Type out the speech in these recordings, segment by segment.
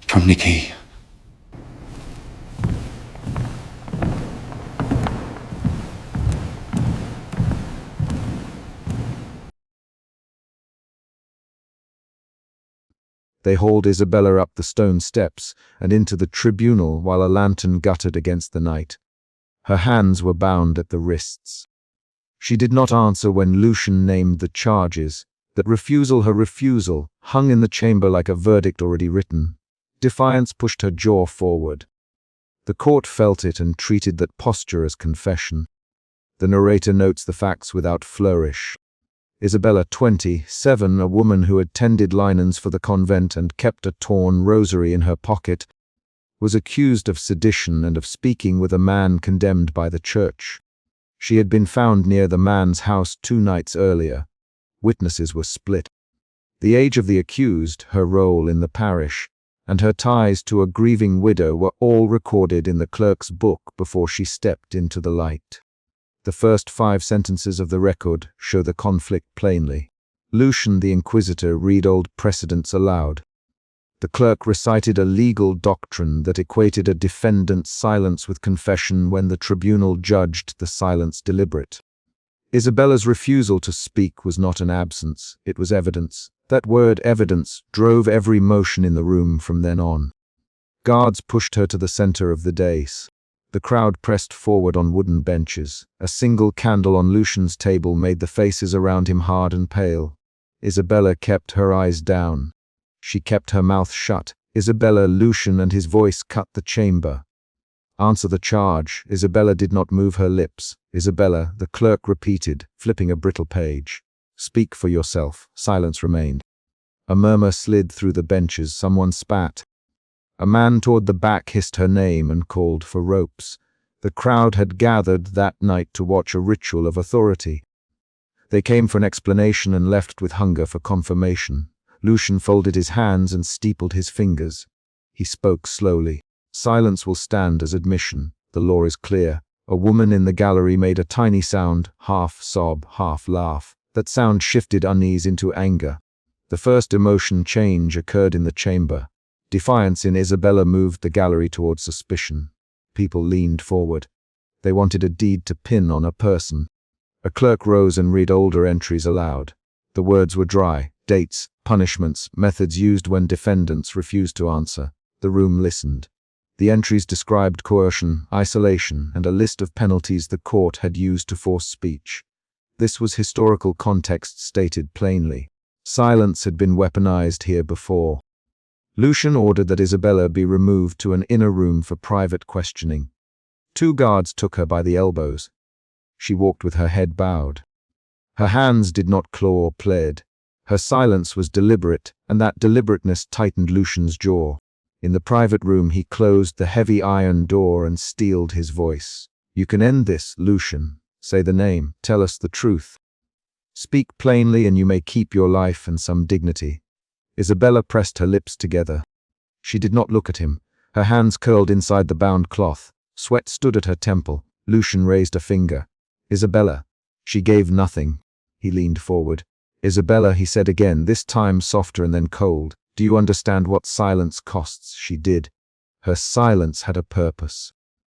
from the key. They hauled Isabella up the stone steps and into the tribunal while a lantern guttered against the night. Her hands were bound at the wrists. She did not answer when Lucian named the charges. That refusal, her refusal, hung in the chamber like a verdict already written. Defiance pushed her jaw forward. The court felt it and treated that posture as confession. The narrator notes the facts without flourish. Isabella, 27, a woman who had tended linens for the convent and kept a torn rosary in her pocket, was accused of sedition and of speaking with a man condemned by the church. She had been found near the man's house 2 nights earlier. Witnesses were split. The age of the accused, her role in the parish, and her ties to a grieving widow were all recorded in the clerk's book before she stepped into the light. The first 5 sentences of the record show the conflict plainly. Lucian, the inquisitor, read old precedents aloud. The clerk recited a legal doctrine that equated a defendant's silence with confession when the tribunal judged the silence deliberate. Isabella's refusal to speak was not an absence, it was evidence. That word evidence drove every motion in the room from then on. Guards pushed her to the center of the dais. The crowd pressed forward on wooden benches. A single candle on Lucian's table made the faces around him hard and pale. Isabella kept her eyes down. She kept her mouth shut. Isabella, Lucian, and his voice cut the chamber. Answer the charge. Isabella did not move her lips. Isabella, the clerk repeated, flipping a brittle page. Speak for yourself. Silence remained. A murmur slid through the benches. Someone spat. A man toward the back hissed her name and called for ropes. The crowd had gathered that night to watch a ritual of authority. They came for an explanation and left with hunger for confirmation. Lucian folded his hands and steepled his fingers. He spoke slowly. Silence will stand as admission. The law is clear. A woman in the gallery made a tiny sound, half sob, half laugh. That sound shifted unease into anger. The first emotion change occurred in the chamber. Defiance in Isabella moved the gallery toward suspicion. People leaned forward. They wanted a deed to pin on a person. A clerk rose and read older entries aloud. The words were dry. Dates, punishments, methods used when defendants refused to answer. The room listened. The entries described coercion, isolation, and a list of penalties the court had used to force speech. This was historical context stated plainly. Silence had been weaponized here before. Lucian ordered that Isabella be removed to an inner room for private questioning. 2 guards took her by the elbows. She walked with her head bowed. Her hands did not claw or plead. Her silence was deliberate, and that deliberateness tightened Lucian's jaw. In the private room he closed the heavy iron door and steeled his voice. You can end this, Lucian. Say the name. Tell us the truth. Speak plainly and you may keep your life and some dignity. Isabella pressed her lips together. She did not look at him. Her hands curled inside the bound cloth. Sweat stood at her temple. Lucian raised a finger. Isabella. She gave nothing. He leaned forward. Isabella, he said again, this time softer and then cold. Do you understand what silence costs? She did. Her silence had a purpose.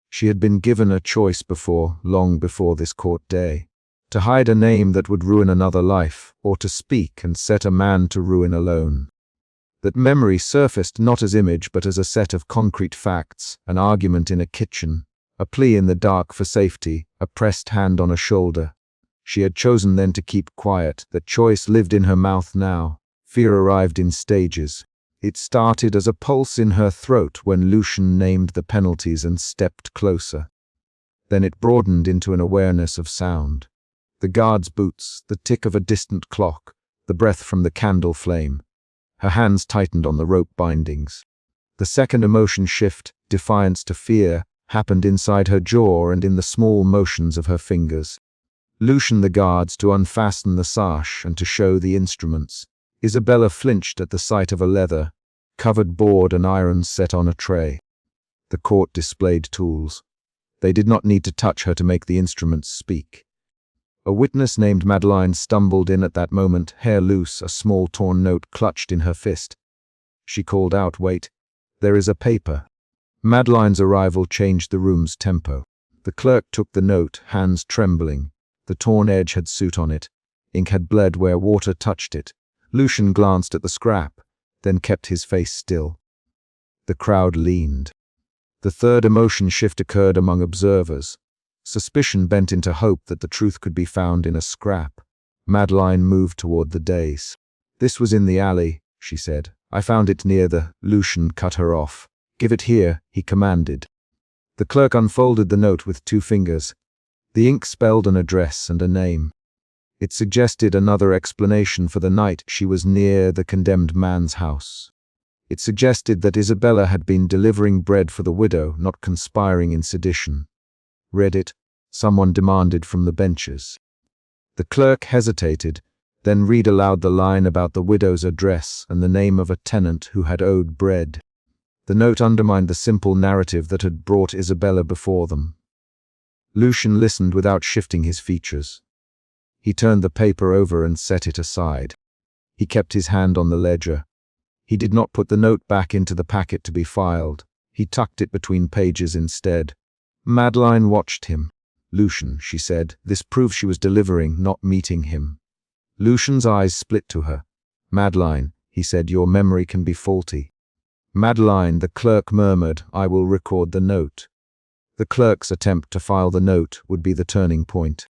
She had been given a choice before, long before this court day. To hide a name that would ruin another life, or to speak and set a man to ruin alone. That memory surfaced not as image but as a set of concrete facts, an argument in a kitchen, a plea in the dark for safety, a pressed hand on a shoulder. She had chosen then to keep quiet. That choice lived in her mouth now. Fear arrived in stages. It started as a pulse in her throat when Lucian named the penalties and stepped closer. Then it broadened into an awareness of sound. The guard's boots, the tick of a distant clock, the breath from the candle flame. Her hands tightened on the rope bindings. The second emotion shift, defiance to fear, happened inside her jaw and in the small motions of her fingers. Lucian the guards to unfasten the sash and to show the instruments. Isabella flinched at the sight of a leather, covered board and irons set on a tray. The court displayed tools. They did not need to touch her to make the instruments speak. A witness named Madeline stumbled in at that moment, hair loose, a small torn note clutched in her fist. She called out, "Wait." There is a paper. Madeline's arrival changed the room's tempo. The clerk took the note, hands trembling. The torn edge had soot on it. Ink had bled where water touched it. Lucian glanced at the scrap, then kept his face still. The crowd leaned. The third emotion shift occurred among observers. Suspicion bent into hope that the truth could be found in a scrap. Madeline moved toward the dais. "This was in the alley," she said. "I found it near the—" Lucian cut her off. "Give it here," he commanded. The clerk unfolded the note with 2 fingers. The ink spelled an address and a name. It suggested another explanation for the night she was near the condemned man's house. It suggested that Isabella had been delivering bread for the widow, not conspiring in sedition. "Read it," someone demanded from the benches. The clerk hesitated, then read aloud the line about the widow's address and the name of a tenant who had owed bread. The note undermined the simple narrative that had brought Isabella before them. Lucian listened without shifting his features. He turned the paper over and set it aside. He kept his hand on the ledger. He did not put the note back into the packet to be filed. He tucked it between pages instead. Madeline watched him. "Lucian," she said, "this proves she was delivering, not meeting him." Lucian's eyes split to her. "Madeline," he said, "your memory can be faulty." "Madeline," the clerk murmured, "I will record the note." The clerk's attempt to file the note would be the turning point.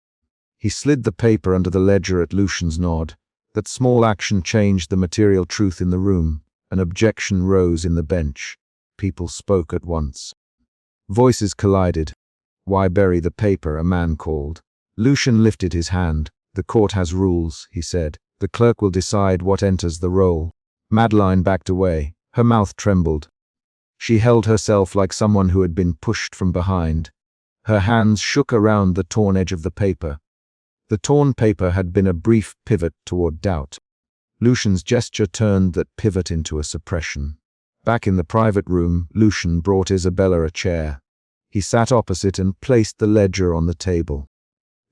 He slid the paper under the ledger at Lucian's nod. That small action changed the material truth in the room. An objection rose in the bench. People spoke at once. Voices collided. "Why bury the paper?" a man called. Lucian lifted his hand. "The court has rules," he said. "The clerk will decide what enters the roll." Madeline backed away. Her mouth trembled. She held herself like someone who had been pushed from behind. Her hands shook around the torn edge of the paper. The torn paper had been a brief pivot toward doubt. Lucian's gesture turned that pivot into a suppression. Back in the private room, Lucian brought Isabella a chair. He sat opposite and placed the ledger on the table.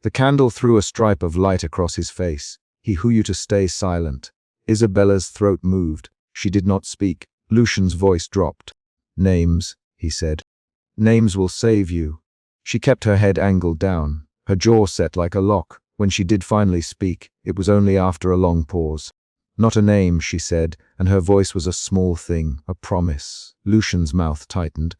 The candle threw a stripe of light across his face. "He who you to stay silent." Isabella's throat moved. She did not speak. Lucian's voice dropped. "Names," he said. "Names will save you." She kept her head angled down, her jaw set like a lock. When she did finally speak, it was only after a long pause. "Not a name," she said, and her voice was a small thing, a promise. Lucian's mouth tightened.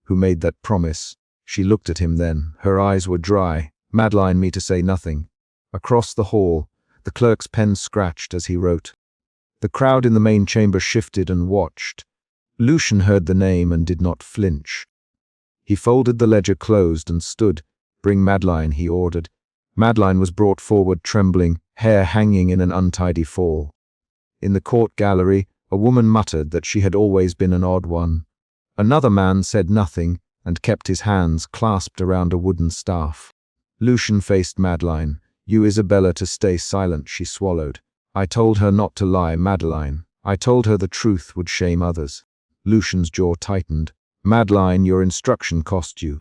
"Who made that promise?" She looked at him then. Her eyes were dry. "Madeline, me to say nothing." Across the hall, the clerk's pen scratched as he wrote. The crowd in the main chamber shifted and watched. Lucian heard the name and did not flinch. He folded the ledger closed and stood. "Bring Madeline," he ordered. Madeline was brought forward trembling, hair hanging in an untidy fall. In the court gallery, a woman muttered that she had always been an odd one. Another man said nothing and kept his hands clasped around a wooden staff. Lucian faced Madeline. "You, Isabella, to stay silent," she swallowed. "I told her not to lie, Madeline. I told her the truth would shame others." Lucian's jaw tightened. "Madeline, your instruction cost you.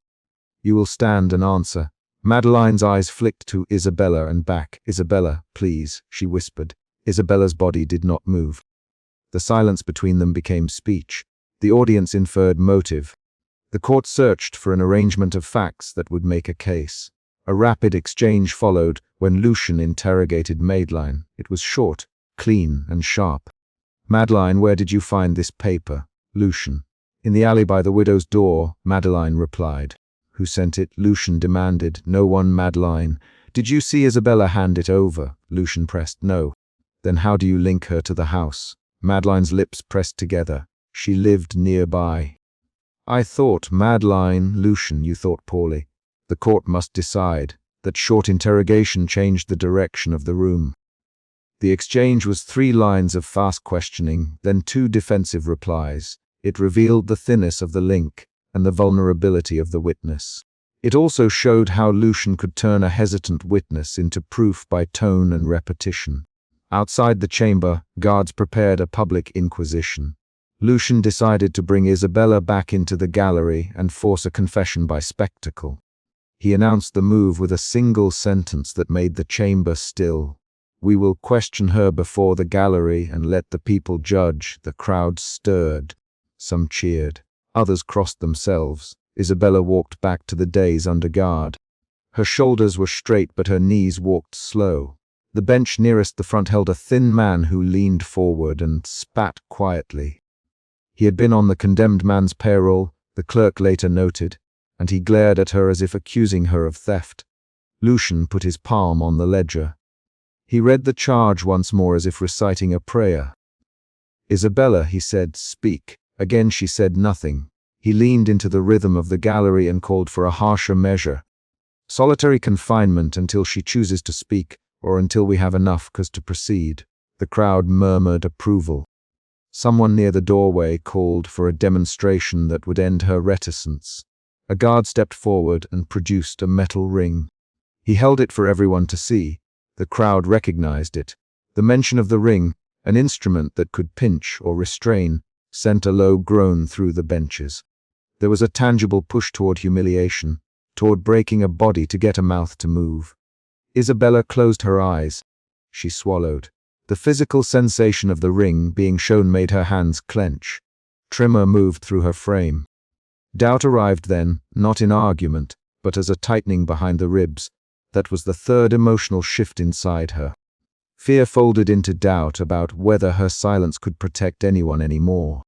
You will stand and answer." Madeline's eyes flicked to Isabella and back. "Isabella, please," she whispered. Isabella's body did not move. The silence between them became speech. The audience inferred motive. The court searched for an arrangement of facts that would make a case. A rapid exchange followed when Lucian interrogated Madeline. It was short, clean, and sharp. "Madeline, where did you find this paper?" Lucian. "In the alley by the widow's door," Madeline replied. "Who sent it?" Lucian demanded. "No one, Madeline." "Did you see Isabella hand it over?" Lucian pressed. "No." "Then how do you link her to the house?" Madeline's lips pressed together. "She lived nearby." "I thought, Madeline." "Lucian, you thought poorly. The court must decide." That short interrogation changed the direction of the room. The exchange was 3 lines of fast questioning, then 2 defensive replies. It revealed the thinness of the link and the vulnerability of the witness. It also showed how Lucian could turn a hesitant witness into proof by tone and repetition. Outside the chamber, guards prepared a public inquisition. Lucian decided to bring Isabella back into the gallery and force a confession by spectacle. He announced the move with a single sentence that made the chamber still. "We will question her before the gallery and let the people judge." The crowd stirred. Some cheered. Others crossed themselves. Isabella walked back to the days under guard. Her shoulders were straight, but her knees walked slow. The bench nearest the front held a thin man who leaned forward and spat quietly. He had been on the condemned man's payroll, the clerk later noted, and he glared at her as if accusing her of theft. Lucian put his palm on the ledger. He read the charge once more as if reciting a prayer. "Isabella," he said, "speak." Again she said nothing. He leaned into the rhythm of the gallery and called for a harsher measure. "Solitary confinement until she chooses to speak, or until we have enough cause to proceed." The crowd murmured approval. Someone near the doorway called for a demonstration that would end her reticence. A guard stepped forward and produced a metal ring. He held it for everyone to see. The crowd recognized it. The mention of the ring, an instrument that could pinch or restrain, sent a low groan through the benches. There was a tangible push toward humiliation, toward breaking a body to get a mouth to move. Isabella closed her eyes. She swallowed. The physical sensation of the ring being shown made her hands clench. Tremor moved through her frame. Doubt arrived then, not in argument, but as a tightening behind the ribs. That was the third emotional shift inside her. Fear folded into doubt about whether her silence could protect anyone anymore.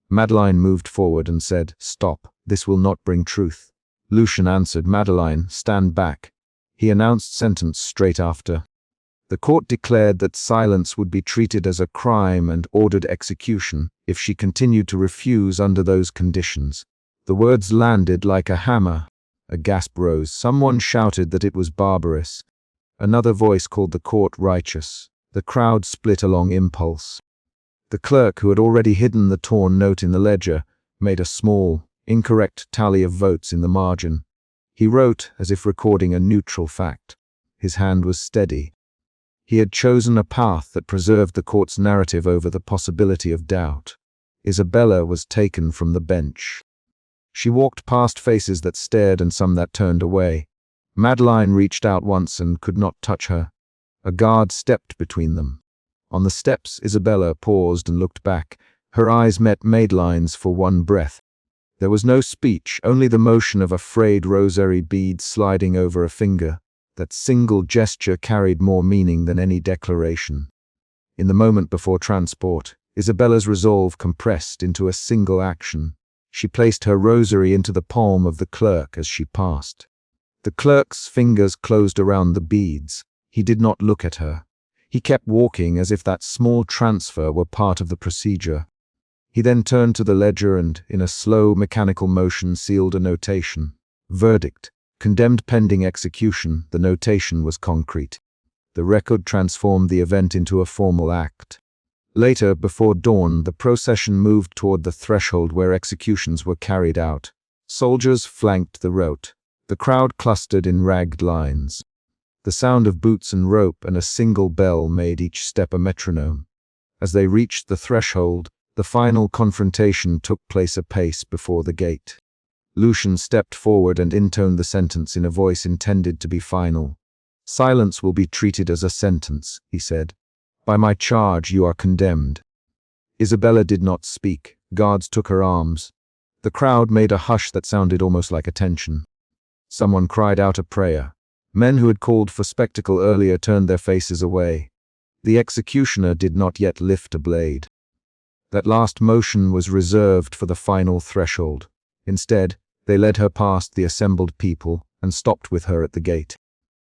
Madeline moved forward and said, "Stop, this will not bring truth." Lucian answered, "Madeline, stand back." He announced sentence straight after. The court declared that silence would be treated as a crime and ordered execution if she continued to refuse under those conditions. The words landed like a hammer. A gasp rose. Someone shouted that it was barbarous. Another voice called the court righteous. The crowd split along impulse. The clerk, who had already hidden the torn note in the ledger, made a small, incorrect tally of votes in the margin. He wrote as if recording a neutral fact. His hand was steady. He had chosen a path that preserved the court's narrative over the possibility of doubt. Isabella was taken from the bench. She walked past faces that stared and some that turned away. Madeline reached out once and could not touch her. A guard stepped between them. On the steps, Isabella paused and looked back. Her eyes met Madeline's for one breath. There was no speech, only the motion of a frayed rosary bead sliding over a finger. That single gesture carried more meaning than any declaration. In the moment before transport, Isabella's resolve compressed into a single action. She placed her rosary into the palm of the clerk as she passed. The clerk's fingers closed around the beads. He did not look at her. He kept walking as if that small transfer were part of the procedure. He then turned to the ledger and, in a slow, mechanical motion, sealed a notation. Verdict. Condemned pending execution. The notation was concrete. The record transformed the event into a formal act. Later, before dawn, the procession moved toward the threshold where executions were carried out. Soldiers flanked the route. The crowd clustered in ragged lines. The sound of boots and rope and a single bell made each step a metronome. As they reached the threshold, the final confrontation took place apace before the gate. Lucian stepped forward and intoned the sentence in a voice intended to be final. "Silence will be treated as a sentence," he said. "By my charge, you are condemned." Isabella did not speak. Guards took her arms. The crowd made a hush that sounded almost like attention. Someone cried out a prayer. Men who had called for spectacle earlier turned their faces away. The executioner did not yet lift a blade. That last motion was reserved for the final threshold. Instead, they led her past the assembled people and stopped with her at the gate.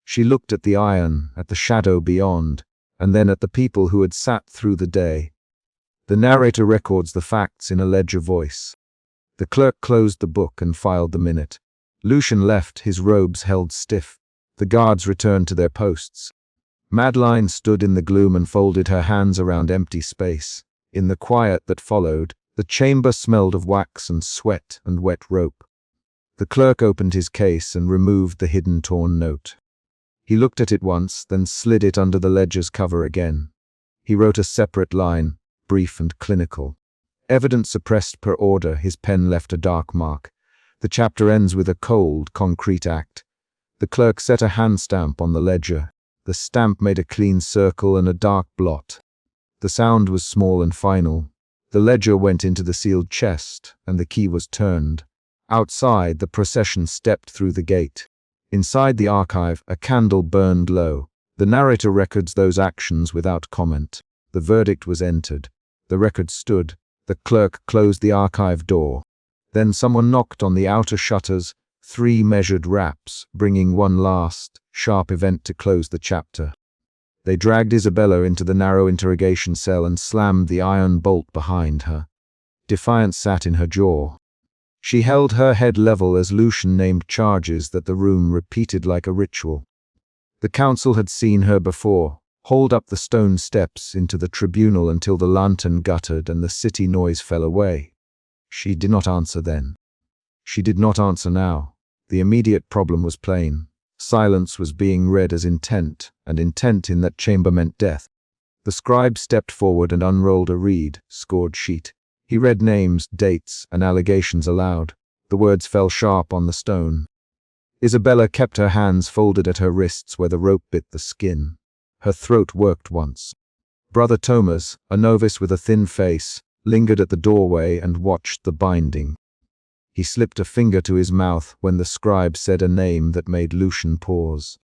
She looked at the iron, at the shadow beyond, and then at the people who had sat through the day. The narrator records the facts in a ledger voice. The clerk closed the book and filed the minute. Lucian left, his robes held stiff. The guards returned to their posts. Madeline stood in the gloom and folded her hands around empty space. In the quiet that followed, the chamber smelled of wax and sweat and wet rope. The clerk opened his case and removed the hidden torn note. He looked at it once, then slid it under the ledger's cover again. He wrote a separate line, brief and clinical. Evidence suppressed per order. His pen left a dark mark. The chapter ends with a cold, concrete act. The clerk set a hand stamp on the ledger. The stamp made a clean circle and a dark blot. The sound was small and final. The ledger went into the sealed chest, and the key was turned. Outside, the procession stepped through the gate. Inside the archive, a candle burned low. The narrator records those actions without comment. The verdict was entered. The record stood. The clerk closed the archive door. Then someone knocked on the outer shutters, 3 measured raps, bringing one last, sharp event to close the chapter. They dragged Isabella into the narrow interrogation cell and slammed the iron bolt behind her. Defiance sat in her jaw. She held her head level as Lucian named charges that the room repeated like a ritual. The council had seen her before, hold up the stone steps into the tribunal until the lantern guttered and the city noise fell away. She did not answer then. She did not answer now. The immediate problem was plain. Silence was being read as intent, and intent in that chamber meant death. The scribe stepped forward and unrolled a reed, scored sheet. He read names, dates, and allegations aloud. The words fell sharp on the stone. Isabella kept her hands folded at her wrists where the rope bit the skin. Her throat worked once. Brother Thomas, a novice with a thin face, lingered at the doorway and watched the binding. He slipped a finger to his mouth when the scribe said a name that made Lucian pause.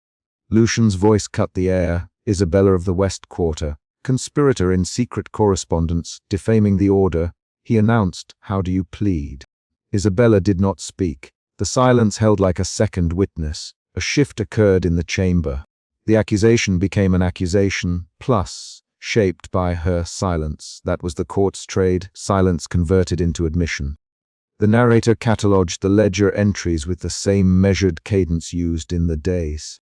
Lucian's voice cut the air. Isabella of the West Quarter, conspirator in secret correspondence, defaming the order. He announced, "How do you plead?" Isabella did not speak. The silence held like a second witness. A shift occurred in the chamber. The accusation became an accusation, plus, shaped by her silence. That was the court's trade, silence converted into admission. The narrator catalogued the ledger entries with the same measured cadence used in the days.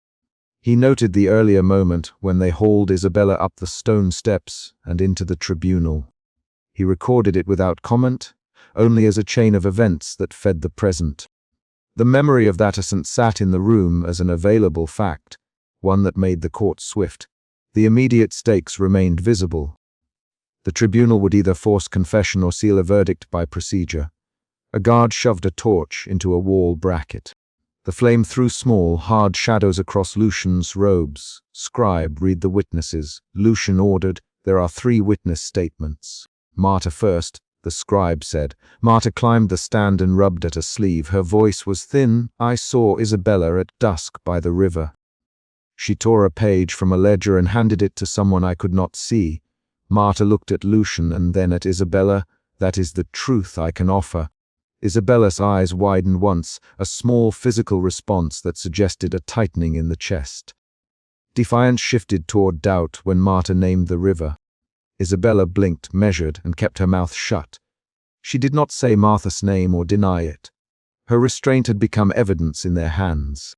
He noted the earlier moment when they hauled Isabella up the stone steps and into the tribunal. He recorded it without comment, only as a chain of events that fed the present. The memory of that ascent sat in the room as an available fact, one that made the court swift. The immediate stakes remained visible. The tribunal would either force confession or seal a verdict by procedure. A guard shoved a torch into a wall bracket. The flame threw small, hard shadows across Lucian's robes. "Scribe, read the witnesses." Lucian ordered. "There are 3 witness statements." "Marta first," the scribe said. Marta climbed the stand and rubbed at a sleeve. Her voice was thin. "I saw Isabella at dusk by the river. She tore a page from a ledger and handed it to someone I could not see." Marta looked at Lucian and then at Isabella. "That is the truth I can offer." Isabella's eyes widened once, a small physical response that suggested a tightening in the chest. Defiance shifted toward doubt when Marta named the river. Isabella blinked, measured, and kept her mouth shut. She did not say Martha's name or deny it. Her restraint had become evidence in their hands.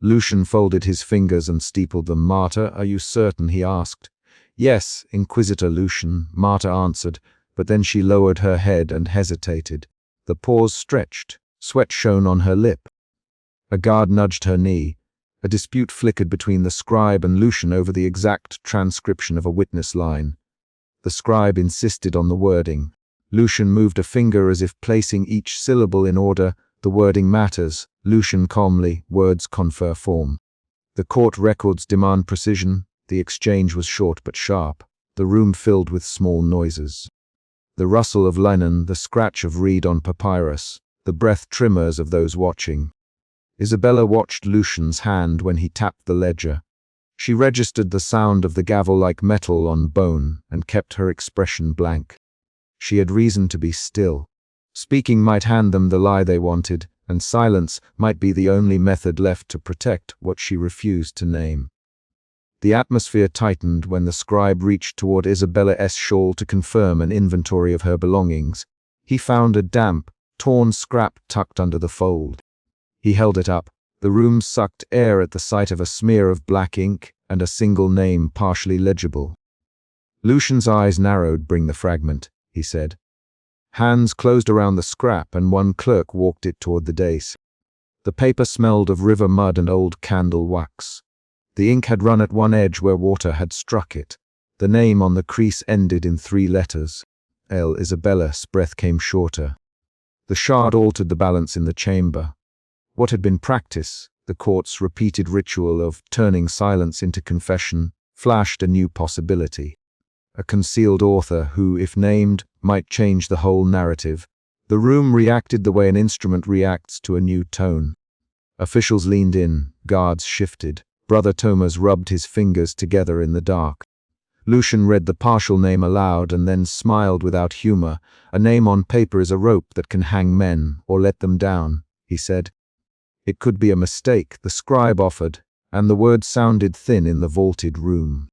Lucian folded his fingers and steepled them. "Marta, are you certain?" he asked. "Yes, Inquisitor Lucian," Marta answered, but then she lowered her head and hesitated. The pause stretched. Sweat shone on her lip. A guard nudged her knee. A dispute flickered between the scribe and Lucian over the exact transcription of a witness line. The scribe insisted on the wording. Lucian moved a finger as if placing each syllable in order. "The wording matters." Lucian calmly, "Words confer form." The court records demand precision. The exchange was short but sharp. The room filled with small noises. The rustle of linen, the scratch of reed on papyrus, the breath tremors of those watching. Isabella watched Lucian's hand when he tapped the ledger. She registered the sound of the gavel like metal on bone and kept her expression blank. She had reason to be still. Speaking might hand them the lie they wanted, and silence might be the only method left to protect what she refused to name. The atmosphere tightened when the scribe reached toward Isabella's shawl to confirm an inventory of her belongings. He found a damp, torn scrap tucked under the fold. He held it up. The room sucked air at the sight of a smear of black ink and a single name partially legible. Lucian's eyes narrowed. "Bring the fragment," he said. Hands closed around the scrap and one clerk walked it toward the dais. The paper smelled of river mud and old candle wax. The ink had run at one edge where water had struck it. The name on the crease ended in 3 letters. L. Isabella's breath came shorter. The shard altered the balance in the chamber. What had been practice, the court's repeated ritual of turning silence into confession, flashed a new possibility. a concealed author who, if named, might change the whole narrative. The room reacted the way an instrument reacts to a new tone. Officials leaned in, guards shifted. Brother Thomas rubbed his fingers together in the dark. Lucian read the partial name aloud and then smiled without humor. "A name on paper is a rope that can hang men or let them down," he said. "It could be a mistake," the scribe offered, and the words sounded thin in the vaulted room.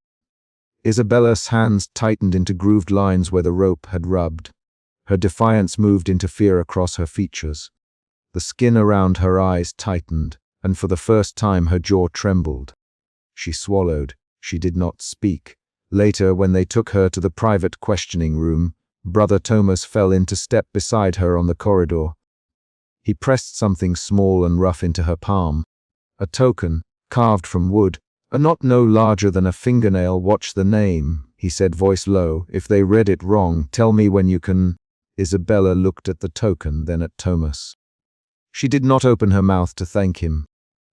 Isabella's hands tightened into grooved lines where the rope had rubbed. Her defiance moved into fear across her features. The skin around her eyes tightened, and for the first time her jaw trembled. She swallowed. She did not speak. Later, when they took her to the private questioning room, Brother Thomas fell into step beside her on the corridor. He pressed something small and rough into her palm. A token, carved from wood, a knot no larger than a fingernail. "Watch the name," he said, voice low. "If they read it wrong, tell me when you can." Isabella looked at the token, then at Thomas. She did not open her mouth to thank him.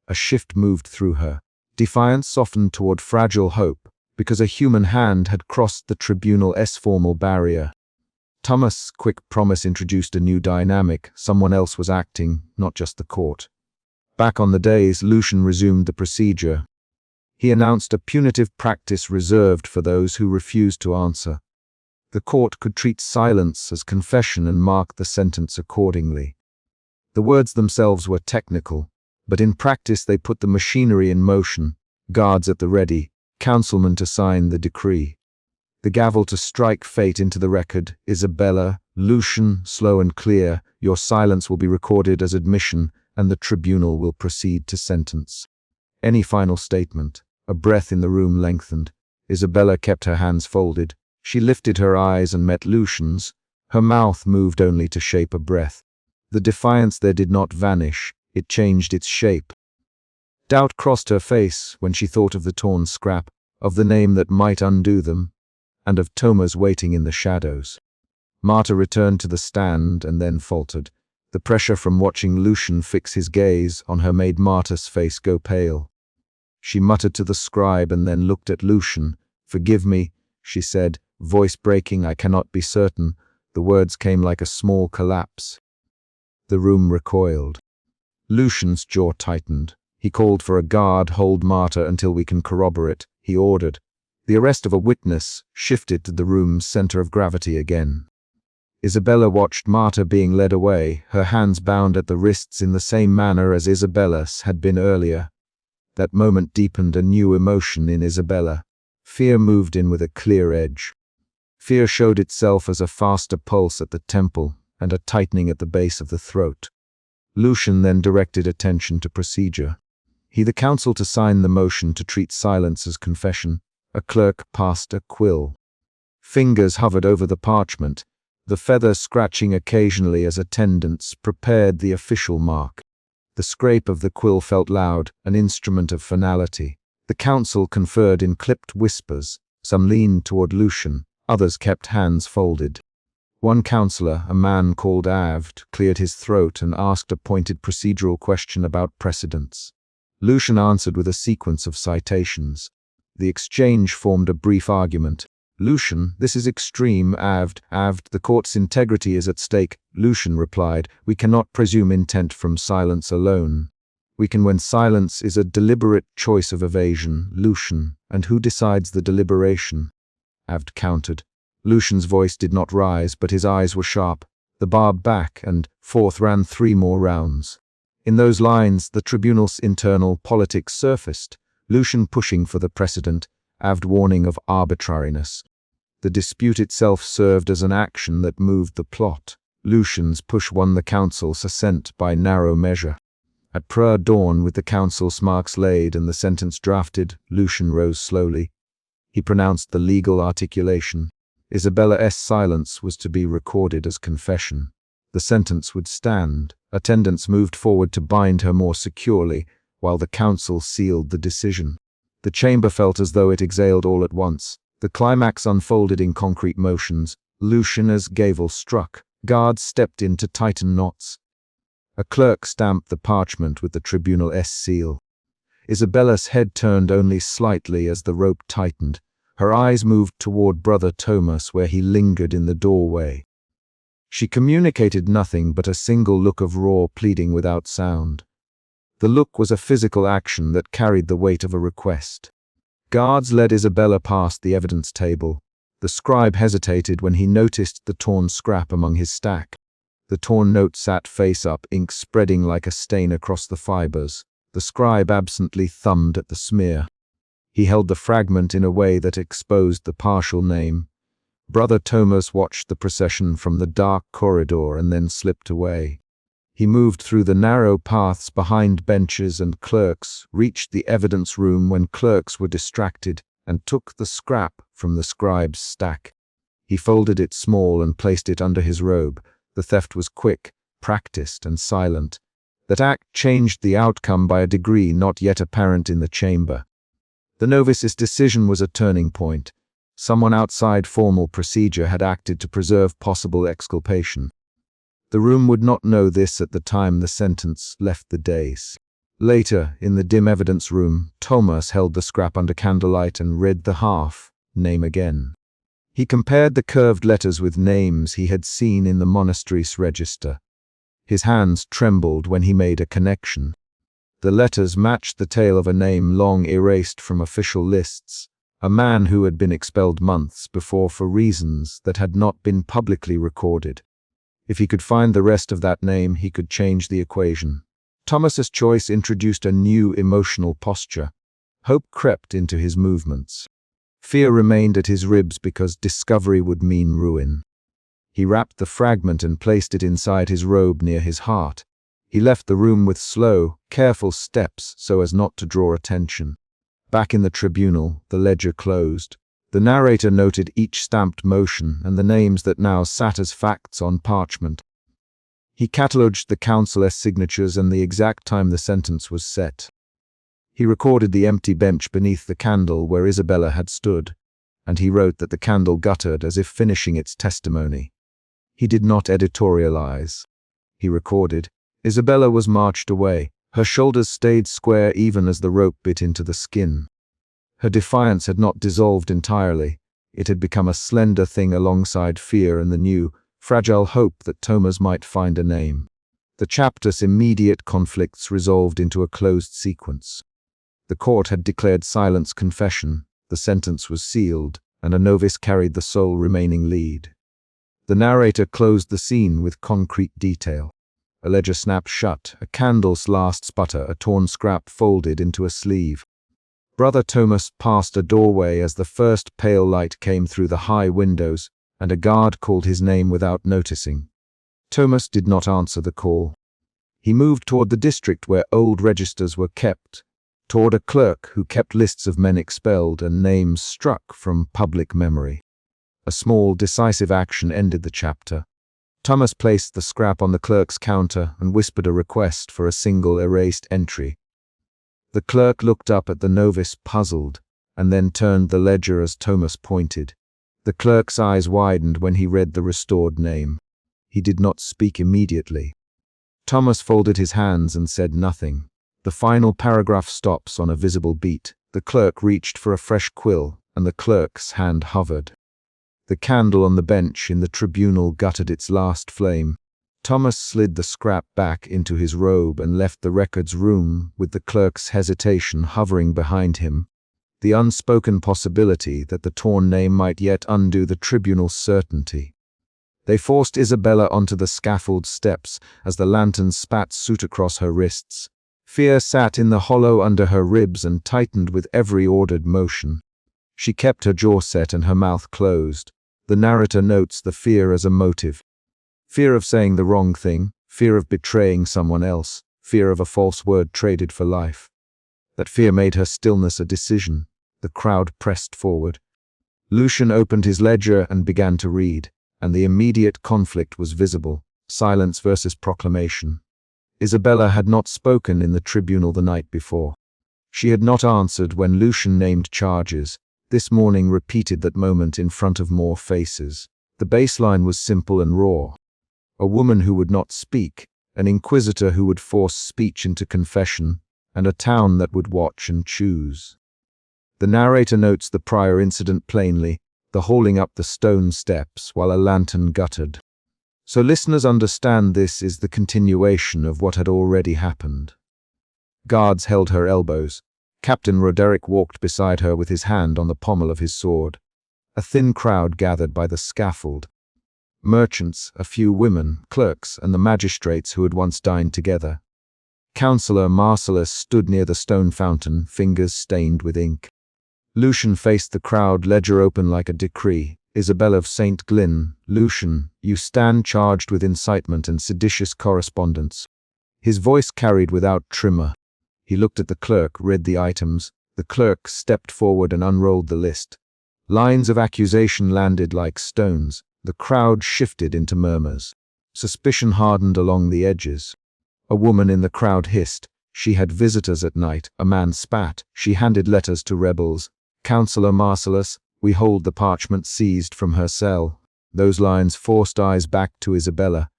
A shift moved through her. Defiance softened toward fragile hope, because a human hand had crossed the tribunal's formal barrier. Thomas' quick promise introduced a new dynamic. Someone else was acting, not just the court. Back on the dais, Lucian resumed the procedure. He announced a punitive practice reserved for those who refused to answer. The court could treat silence as confession and mark the sentence accordingly. The words themselves were technical, but in practice they put the machinery in motion, guards at the ready, councilmen to sign the decree. The gavel to strike fate into the record. "Isabella, Lucian, slow and clear, your silence will be recorded as admission, and the tribunal will proceed to sentence." Any final statement? A breath in the room lengthened. Isabella kept her hands folded. She lifted her eyes and met Lucian's. Her mouth moved only to shape a breath. The defiance there did not vanish. It changed its shape. Doubt crossed her face when she thought of the torn scrap, of the name that might undo them, and of Thomas waiting in the shadows. Marta returned to the stand and then faltered. The pressure from watching Lucian fix his gaze on her made Marta's face go pale. She muttered to the scribe and then looked at Lucian. "Forgive me," she said, voice breaking. "I cannot be certain." The words came like a small collapse. The room recoiled. Lucian's jaw tightened. He called for a guard. "Hold Marta until we can corroborate," he ordered. The arrest of a witness shifted the room's center of gravity again. Isabella watched Marta being led away, her hands bound at the wrists in the same manner as Isabella's had been earlier. That moment deepened a new emotion in Isabella. Fear moved in with a clear edge. Fear showed itself as a faster pulse at the temple and a tightening at the base of the throat. Lucian then directed attention to procedure. He the counsel to sign the motion to treat silence as confession. A clerk passed a quill. Fingers hovered over the parchment, the feather scratching occasionally as attendants prepared the official mark. The scrape of the quill felt loud, an instrument of finality. The council conferred in clipped whispers. Some leaned toward Lucian, others kept hands folded. One counselor, a man called Avd, cleared his throat and asked a pointed procedural question about precedents. Lucian answered with a sequence of citations. The exchange formed a brief argument. "Lucian, this is extreme, Avd, the court's integrity is at stake." Lucian replied, "We cannot presume intent from silence alone. We can when silence is a deliberate choice of evasion." "Lucian, and who decides the deliberation?" Avd countered. Lucian's voice did not rise, but his eyes were sharp. The barb back, and forth ran 3 more rounds. In those lines, the tribunal's internal politics surfaced, Lucian pushing for the precedent, Avd warning of arbitrariness. The dispute itself served as an action that moved the plot. Lucian's push won the council's assent by narrow measure. At dawn, with the council's marks laid and the sentence drafted, Lucian rose slowly. He pronounced the legal articulation. Isabella's silence was to be recorded as confession. The sentence would stand. Attendants moved forward to bind her more securely, while the council sealed the decision. The chamber felt as though it exhaled all at once. The climax unfolded in concrete motions. Lucian's gavel struck. Guards stepped in to tighten knots. A clerk stamped the parchment with the tribunal's seal. Isabella's head turned only slightly as the rope tightened. Her eyes moved toward Brother Thomas, where he lingered in the doorway. She communicated nothing but a single look of raw pleading without sound. The look was a physical action that carried the weight of a request. Guards led Isabella past the evidence table. The scribe hesitated when he noticed the torn scrap among his stack. The torn note sat face up, ink spreading like a stain across the fibers. The scribe absently thumbed at the smear. He held the fragment in a way that exposed the partial name. Brother Thomas watched the procession from the dark corridor and then slipped away. He moved through the narrow paths behind benches and clerks, reached the evidence room when clerks were distracted, and took the scrap from the scribe's stack. He folded it small and placed it under his robe. The theft was quick, practiced, and silent. That act changed the outcome by a degree not yet apparent in the chamber. The novice's decision was a turning point. Someone outside formal procedure had acted to preserve possible exculpation. The room would not know this at the time the sentence left the dais. Later, in the dim evidence room, Thomas held the scrap under candlelight and read the name again. He compared the curved letters with names he had seen in the monastery's register. His hands trembled when he made a connection. The letters matched the tale of a name long erased from official lists, a man who had been expelled months before for reasons that had not been publicly recorded. If he could find the rest of that name, he could change the equation. Thomas's choice introduced a new emotional posture. Hope crept into his movements. Fear remained at his ribs because discovery would mean ruin. He wrapped the fragment and placed it inside his robe near his heart. He left the room with slow, careful steps so as not to draw attention. Back in the tribunal, the ledger closed. The narrator noted each stamped motion and the names that now sat as facts on parchment. He catalogued the counsellor's signatures and the exact time the sentence was set. He recorded the empty bench beneath the candle where Isabella had stood, and he wrote that the candle guttered as if finishing its testimony. He did not editorialize. He recorded. Isabella was marched away. Her shoulders stayed square even as the rope bit into the skin. Her defiance had not dissolved entirely. It had become a slender thing alongside fear and the new, fragile hope that Thomas might find a name. The chapter's immediate conflicts resolved into a closed sequence. The court had declared silence confession, the sentence was sealed, and a novice carried the sole remaining lead. The narrator closed the scene with concrete detail. A ledger snapped shut, a candle's last sputter, a torn scrap folded into a sleeve. Brother Thomas passed a doorway as the first pale light came through the high windows, and a guard called his name without noticing. Thomas did not answer the call. He moved toward the district where old registers were kept, toward a clerk who kept lists of men expelled and names struck from public memory. A small, decisive action ended the chapter. Thomas placed the scrap on the clerk's counter and whispered a request for a single erased entry. The clerk looked up at the novice, puzzled, and then turned the ledger as Thomas pointed. The clerk's eyes widened when he read the restored name. He did not speak immediately. Thomas folded his hands and said nothing. The final paragraph stops on a visible beat. The clerk reached for a fresh quill, and the clerk's hand hovered. The candle on the bench in the tribunal guttered its last flame. Thomas slid the scrap back into his robe and left the records room with the clerk's hesitation hovering behind him. The unspoken possibility that the torn name might yet undo the tribunal's certainty. They forced Isabella onto the scaffold steps as the lantern spat soot across her wrists. Fear sat in the hollow under her ribs and tightened with every ordered motion. She kept her jaw set and her mouth closed. The narrator notes the fear as a motive. Fear of saying the wrong thing, fear of betraying someone else, fear of a false word traded for life. That fear made her stillness a decision. The crowd pressed forward. Lucian opened his ledger and began to read, and the immediate conflict was visible, silence versus proclamation. Isabella had not spoken in the tribunal the night before. She had not answered when Lucian named charges. This morning repeated that moment in front of more faces. The baseline was simple and raw. A woman who would not speak, an inquisitor who would force speech into confession, and a town that would watch and choose. The narrator notes the prior incident plainly, the hauling up the stone steps while a lantern guttered. So listeners understand this is the continuation of what had already happened. Guards held her elbows. Captain Roderick walked beside her with his hand on the pommel of his sword. A thin crowd gathered by the scaffold. Merchants, a few women, clerks, and the magistrates who had once dined together. Councillor Marcellus stood near the stone fountain, fingers stained with ink. Lucian faced the crowd, ledger open like a decree. Isabel of St. Glyn, Lucian, you stand charged with incitement and seditious correspondence. His voice carried without tremor. He looked at the clerk, read the items. The clerk stepped forward and unrolled the list. Lines of accusation landed like stones. The crowd shifted into murmurs. Suspicion hardened along the edges. A woman in the crowd hissed. She had visitors at night. A man spat. She handed letters to rebels. Councillor Marcellus, we hold the parchment seized from her cell. Those lines forced eyes back to Isabella.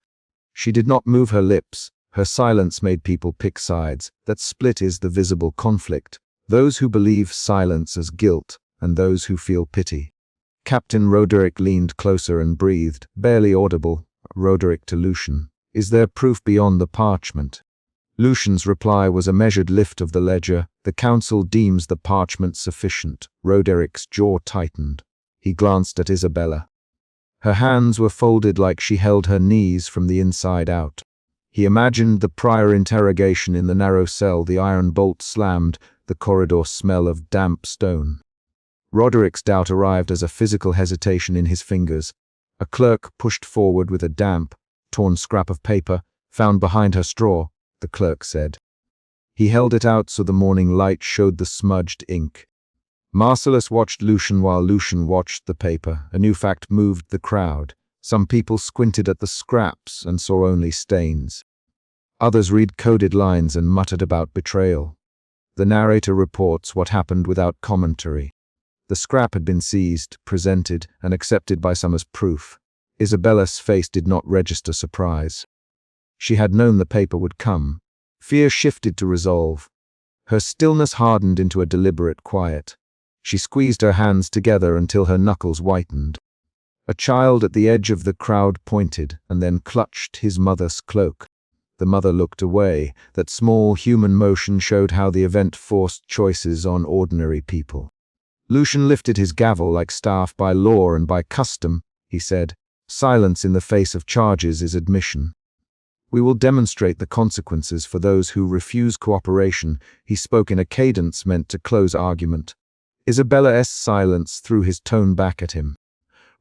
She did not move her lips. Her silence made people pick sides. That split is the visible conflict. Those who believe silence as guilt, and those who feel pity. Captain Roderick leaned closer and breathed, barely audible. Roderick to Lucian. Is there proof beyond the parchment? Lucian's reply was a measured lift of the ledger. The council deems the parchment sufficient. Roderick's jaw tightened. He glanced at Isabella. Her hands were folded like she held her knees from the inside out. He imagined the prior interrogation in the narrow cell, the iron bolt slammed, the corridor smell of damp stone. Roderick's doubt arrived as a physical hesitation in his fingers. A clerk pushed forward with a damp, torn scrap of paper, found behind her straw, the clerk said. He held it out so the morning light showed the smudged ink. Marcellus watched Lucian while Lucian watched the paper. A new fact moved the crowd. Some people squinted at the scraps and saw only stains. Others read coded lines and muttered about betrayal. The narrator reports what happened without commentary. The scrap had been seized, presented, and accepted by some as proof. Isabella's face did not register surprise. She had known the paper would come. Fear shifted to resolve. Her stillness hardened into a deliberate quiet. She squeezed her hands together until her knuckles whitened. A child at the edge of the crowd pointed and then clutched his mother's cloak. The mother looked away. That small human motion showed how the event forced choices on ordinary people. Lucian lifted his gavel like staff by law and by custom, he said. Silence in the face of charges is admission. We will demonstrate the consequences for those who refuse cooperation. He spoke in a cadence meant to close argument. Isabella's silence threw his tone back at him.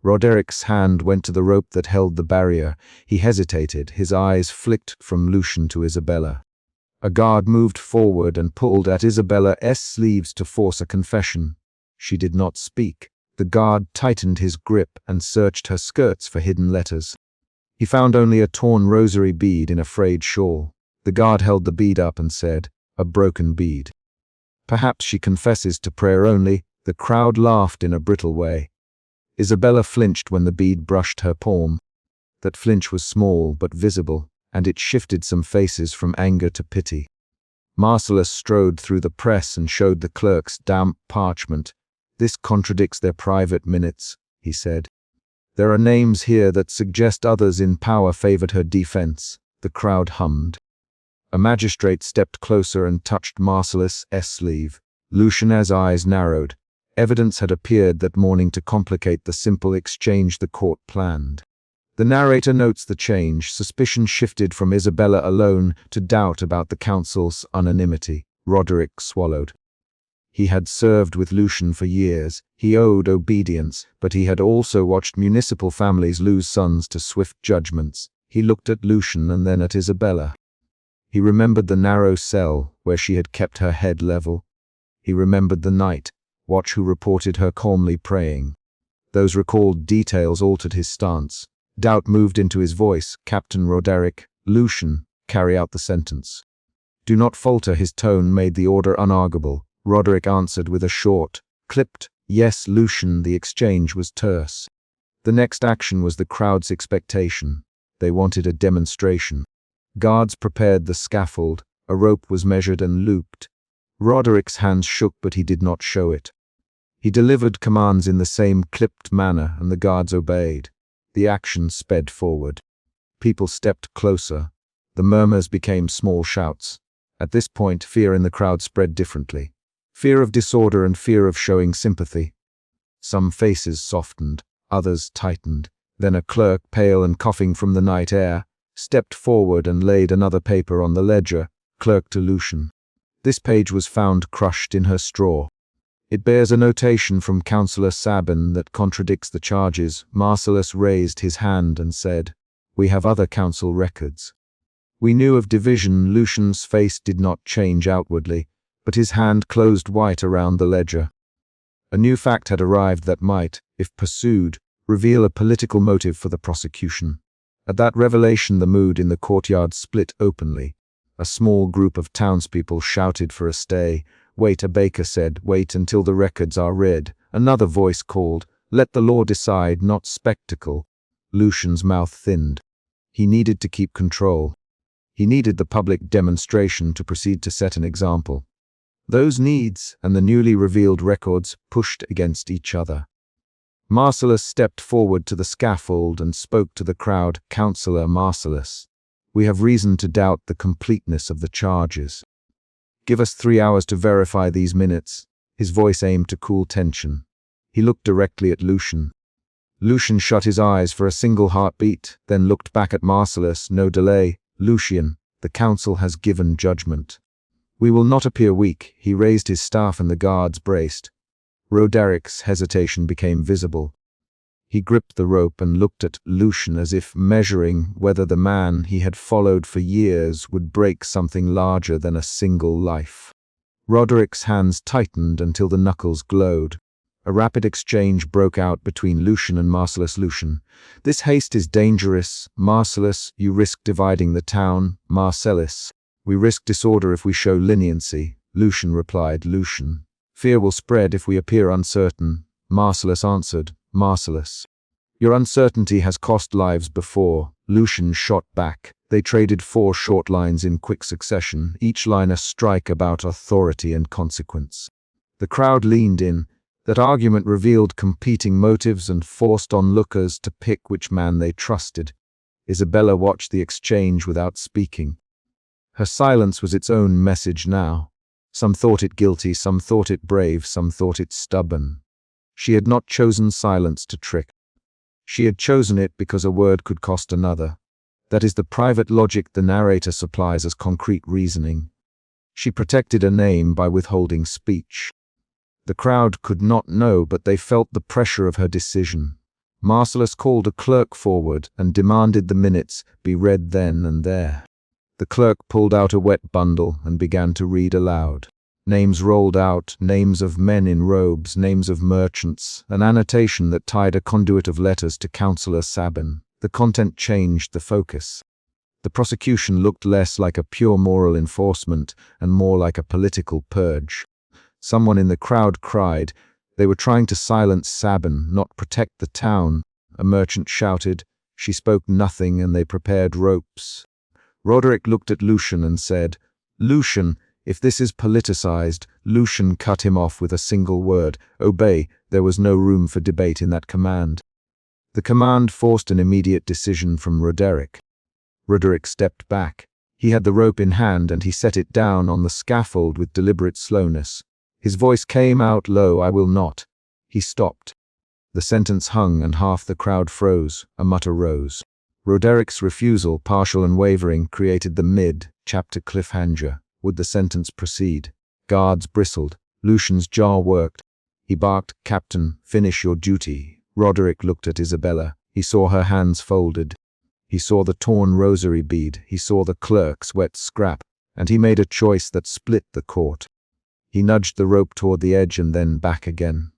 Roderick's hand went to the rope that held the barrier. He hesitated, his eyes flicked from Lucian to Isabella. A guard moved forward and pulled at Isabella's sleeves to force a confession. She did not speak. The guard tightened his grip and searched her skirts for hidden letters. He found only a torn rosary bead in a frayed shawl. The guard held the bead up and said, "A broken bead." Perhaps she confesses to prayer only. The crowd laughed in a brittle way. Isabella flinched when the bead brushed her palm. That flinch was small but visible, and it shifted some faces from anger to pity. Marcellus strode through the press and showed the clerks damp parchment. This contradicts their private minutes, he said. There are names here that suggest others in power favored her defense. The crowd hummed. A magistrate stepped closer and touched Marcellus' sleeve. Lucian's eyes narrowed. Evidence had appeared that morning to complicate the simple exchange the court planned. The narrator notes the change. Suspicion shifted from Isabella alone to doubt about the council's unanimity. Roderick swallowed. He had served with Lucian for years. He owed obedience, but he had also watched municipal families lose sons to swift judgments. He looked at Lucian and then at Isabella. He remembered the narrow cell where she had kept her head level. He remembered the night watch who reported her calmly praying. Those recalled details altered his stance. Doubt moved into his voice. Captain Roderick, Lucian, carry out the sentence. Do not falter. His tone made the order unarguable. Roderick answered with a short, clipped, yes, Lucian. The exchange was terse. The next action was the crowd's expectation. They wanted a demonstration. Guards prepared the scaffold. A rope was measured and looped. Roderick's hands shook, but he did not show it. He delivered commands in the same clipped manner, and the guards obeyed. The action sped forward. People stepped closer. The murmurs became small shouts. At this point, fear in the crowd spread differently. Fear of disorder and fear of showing sympathy. Some faces softened, others tightened. Then a clerk, pale and coughing from the night air, stepped forward and laid another paper on the ledger. Clerk to Lucian. This page was found crushed in her straw. It bears a notation from Councillor Sabin that contradicts the charges. Marcellus raised his hand and said, "We have other council records." We knew of division. Lucian's face did not change outwardly, but his hand closed white around the ledger. A new fact had arrived that might, if pursued, reveal a political motive for the prosecution. At that revelation, the mood in the courtyard split openly. A small group of townspeople shouted for a stay. "Wait," a baker said, "wait until the records are read." Another voice called, "Let the law decide, not spectacle." Lucian's mouth thinned. He needed to keep control. He needed the public demonstration to proceed to set an example. Those needs and the newly revealed records pushed against each other. Marcellus stepped forward to the scaffold and spoke to the crowd. "Councillor Marcellus, we have reason to doubt the completeness of the charges. Give us 3 hours to verify these minutes." His voice aimed to cool tension. He looked directly at Lucian. Lucian shut his eyes for a single heartbeat, then looked back at Marcellus. "No delay. Lucian, the council has given judgment. We will not appear weak." He raised his staff and the guards braced. Roderic's hesitation became visible. He gripped the rope and looked at Lucian as if measuring whether the man he had followed for years would break something larger than a single life. Roderic's hands tightened until the knuckles glowed. A rapid exchange broke out between Lucian and Marcellus. "Lucian, this haste is dangerous." Marcellus, "You risk dividing the town." Marcellus, "We risk disorder if we show leniency." Lucian replied, "Lucian, fear will spread if we appear uncertain." Marcellus answered, "Marcellus, your uncertainty has cost lives before." Lucian shot back. They traded 4 short lines in quick succession, each line a strike about authority and consequence. The crowd leaned in. That argument revealed competing motives and forced onlookers to pick which man they trusted. Isabella watched the exchange without speaking. Her silence was its own message now. Some thought it guilty, some thought it brave, some thought it stubborn. She had not chosen silence to trick. She had chosen it because a word could cost another. That is the private logic the narrator supplies as concrete reasoning. She protected a name by withholding speech. The crowd could not know, but they felt the pressure of her decision. Marcellus called a clerk forward and demanded the minutes be read then and there. The clerk pulled out a wet bundle and began to read aloud. Names rolled out, names of men in robes, names of merchants, an annotation that tied a conduit of letters to Councillor Sabin. The content changed the focus. The prosecution looked less like a pure moral enforcement and more like a political purge. Someone in the crowd cried. They were trying to silence Sabin, not protect the town. A merchant shouted. She spoke nothing, and they prepared ropes. Roderick looked at Lucian and said, "Lucian, if this is politicized." Lucian cut him off with a single word, "Obey." There was no room for debate in that command. The command forced an immediate decision from Roderick. Roderick stepped back. He had the rope in hand and he set it down on the scaffold with deliberate slowness. His voice came out low, "I will not." He stopped. The sentence hung and half the crowd froze. A mutter rose. Roderick's refusal, partial and wavering, created the mid-chapter cliffhanger. Would the sentence proceed? Guards bristled. Lucian's jaw worked. He barked, "Captain, finish your duty." Roderick looked at Isabella. He saw her hands folded. He saw the torn rosary bead. He saw the clerk's wet scrap. And he made a choice that split the court. He nudged the rope toward the edge and then back again.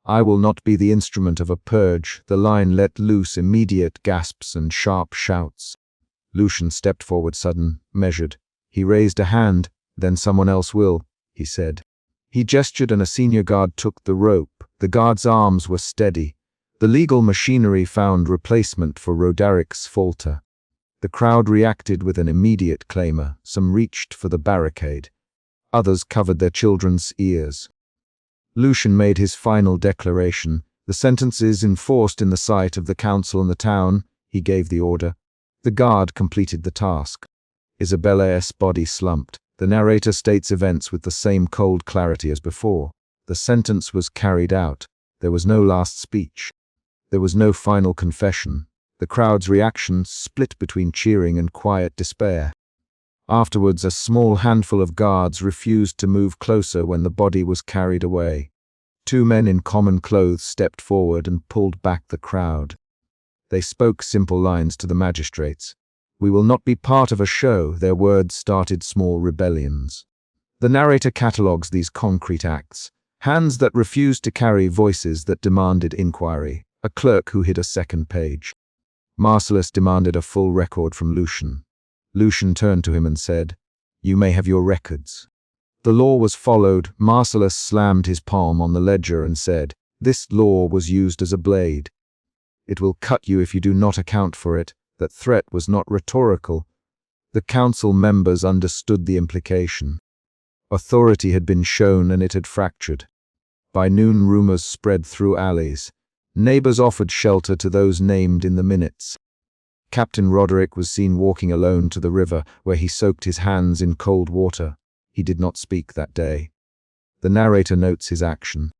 "I will not be the instrument of a purge." The line let loose immediate gasps and sharp shouts. Lucian stepped forward sudden, measured. He raised a hand. "Then someone else will," he said. He gestured and a senior guard took the rope. The guard's arms were steady. The legal machinery found replacement for Roderick's falter. The crowd reacted with an immediate clamor. Some reached for the barricade. Others covered their children's ears. Lucian made his final declaration. The sentences enforced in the sight of the council and the town. He gave the order. The guard completed the task. Isabella's body slumped. The narrator states events with the same cold clarity as before. The sentence was carried out. There was no last speech. There was no final confession. The crowd's reaction split between cheering and quiet despair. Afterwards, a small handful of guards refused to move closer when the body was carried away. Two men in common clothes stepped forward and pulled back the crowd. They spoke simple lines to the magistrates. "We will not be part of a show." Their words started small rebellions. The narrator catalogues these concrete acts. Hands that refused to carry, voices that demanded inquiry, a clerk who hid a second page. Marcellus demanded a full record from Lucian. Lucian turned to him and said, "You may have your records." The law was followed. Marcellus slammed his palm on the ledger and said, "This law was used as a blade. It will cut you if you do not account for it." That threat was not rhetorical. The council members understood the implication. Authority had been shown and it had fractured. By noon, rumors spread through alleys. Neighbors offered shelter to those named in the minutes. Captain Roderick was seen walking alone to the river, where he soaked his hands in cold water. He did not speak that day. The narrator notes his action.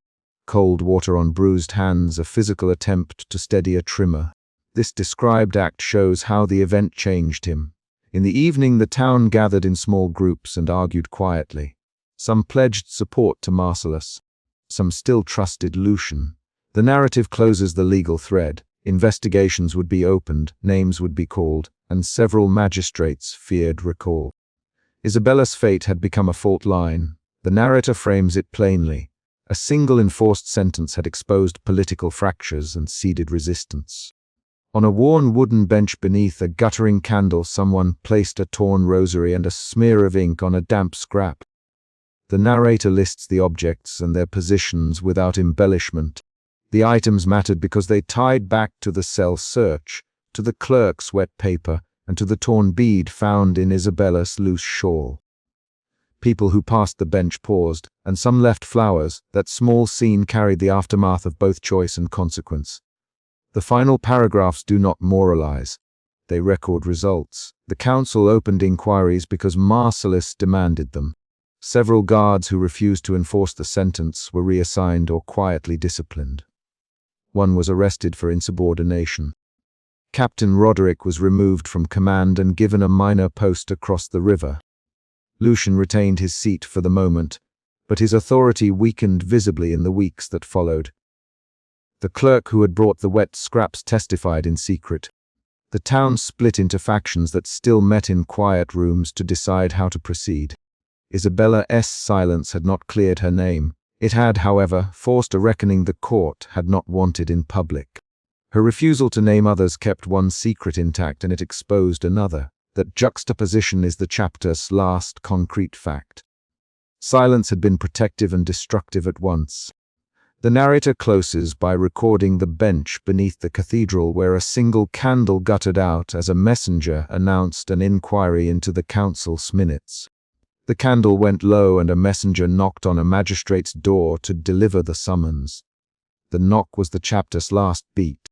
Cold water on bruised hands, a physical attempt to steady a tremor. This described act shows how the event changed him. In the evening, the town gathered in small groups and argued quietly. Some pledged support to Marcellus. Some still trusted Lucian. The narrative closes the legal thread. Investigations would be opened, names would be called, and several magistrates feared recall. Isabella's fate had become a fault line. The narrator frames it plainly. A single enforced sentence had exposed political fractures and seeded resistance. On a worn wooden bench beneath a guttering candle, someone placed a torn rosary and a smear of ink on a damp scrap. The narrator lists the objects and their positions without embellishment. The items mattered because they tied back to the cell search, to the clerk's wet paper, and to the torn bead found in Isabella's loose shawl. People who passed the bench paused, and some left flowers. That small scene carried the aftermath of both choice and consequence. The final paragraphs do not moralize. They record results. The council opened inquiries because Marcellus demanded them. Several guards who refused to enforce the sentence were reassigned or quietly disciplined. One was arrested for insubordination. Captain Roderick was removed from command and given a minor post across the river. Lucian retained his seat for the moment, but his authority weakened visibly in the weeks that followed. The clerk who had brought the wet scraps testified in secret. The town split into factions that still met in quiet rooms to decide how to proceed. Isabella's silence had not cleared her name. It had, however, forced a reckoning the court had not wanted in public. Her refusal to name others kept one secret intact, and it exposed another. That juxtaposition is the chapter's last concrete fact. Silence had been protective and destructive at once. The narrator closes by recording the bench beneath the cathedral where a single candle guttered out as a messenger announced an inquiry into the council's minutes. The candle went low and a messenger knocked on a magistrate's door to deliver the summons. The knock was the chapter's last beat.